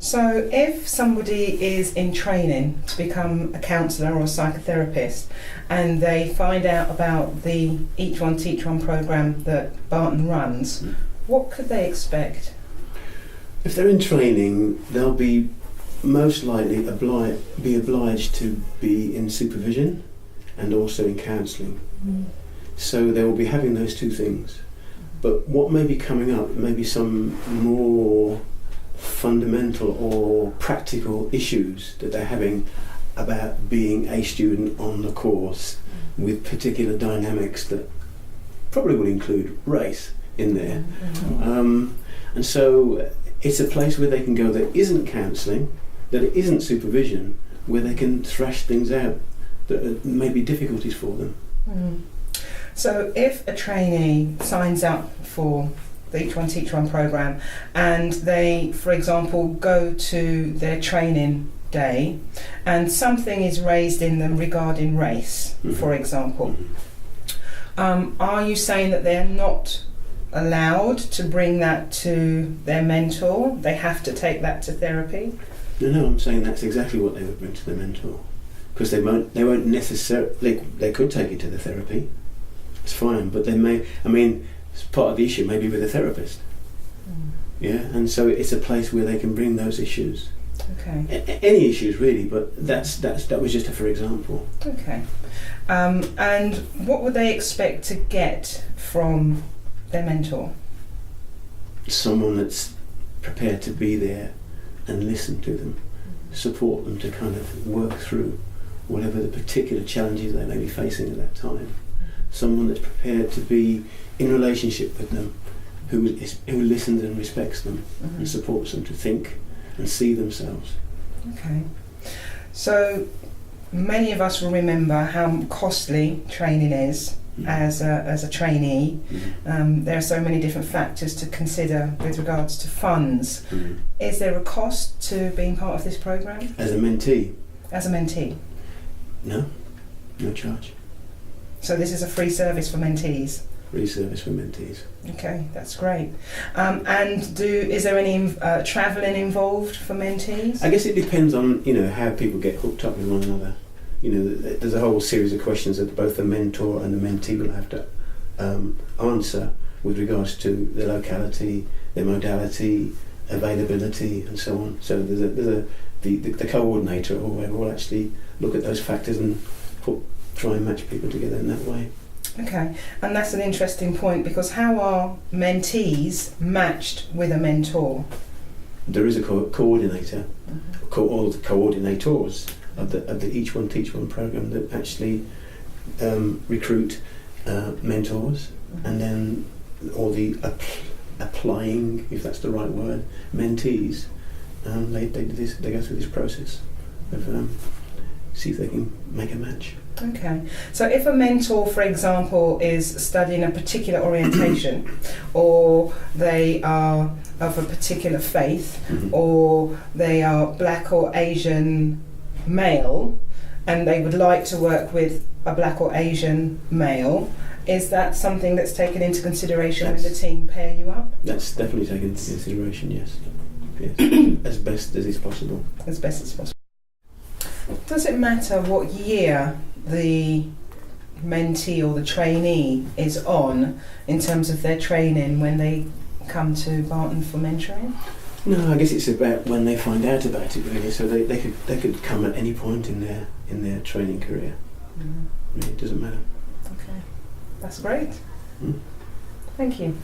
So if somebody is in training to become a counsellor or a psychotherapist and they find out about the Each One Teach One programme that Barton runs, what could they expect? If they're in training, they'll be most likely be obliged to be in supervision and also in counselling. So they will be having those two things. But what may be coming up may be some more fundamental or practical issues that they're having about being a student on the course, with particular dynamics that probably will include race in there. And so it's a place where they can go that isn't counselling, that it isn't supervision, where they can thrash things out that may be difficulties for them. So if a trainee signs up for the Each One Teach One programme and they, for example, go to their training day and something is raised in them regarding race, for example, are you saying that they're not allowed to bring that to their mentor? They have to take that to therapy? No, I'm saying that's exactly what they would bring to their mentor, because they won't necessarily. They could take it to the therapy. It's fine, but they may. I mean, part of the issue may be with a therapist. Yeah, and so it's a place where they can bring those issues. Okay. Any issues really, but that was just a for example. Okay. And what would they expect to get from their mentor? Someone that's prepared to be there and listen to them, support them to kind of work through whatever the particular challenges they may be facing at that time. Someone that's prepared to be in relationship with them, who listens and respects them and supports them to think and see themselves. Okay. So many of us will remember how costly training is as a trainee. There are so many different factors to consider with regards to funds. Is there a cost to being part of this programme? As a mentee? As a mentee? No charge. So this is a free service for mentees? Free service for mentees. Okay, that's great. And is there any travelling involved for mentees? I guess it depends on how people get hooked up with one another. There's a whole series of questions that both the mentor and the mentee will have to answer with regards to their locality, their modality, availability, and so on. So the coordinator or whoever will actually look at those factors and try and match people together in that way. Okay, and that's an interesting point, because how are mentees matched with a mentor? There is a coordinator, or the coordinators of the Each One Teach One programme that actually recruit mentors, and then all the applying, if that's the right word, mentees. They go through this process of see if they can make a match. Okay, so if a mentor, for example, is studying a particular orientation, or they are of a particular faith, or they are black or Asian male, and they would like to work with a black or Asian male, is that something that's taken into consideration when the team pair you up? That's definitely taken into consideration, yes. As best as is possible. As best as possible. Does it matter what year the mentee or the trainee is on in terms of their training when they come to Barton for mentoring? No, I guess it's about when they find out about it, really. So they could come at any point in their training career. Really, it doesn't matter. Okay, that's great. Thank you.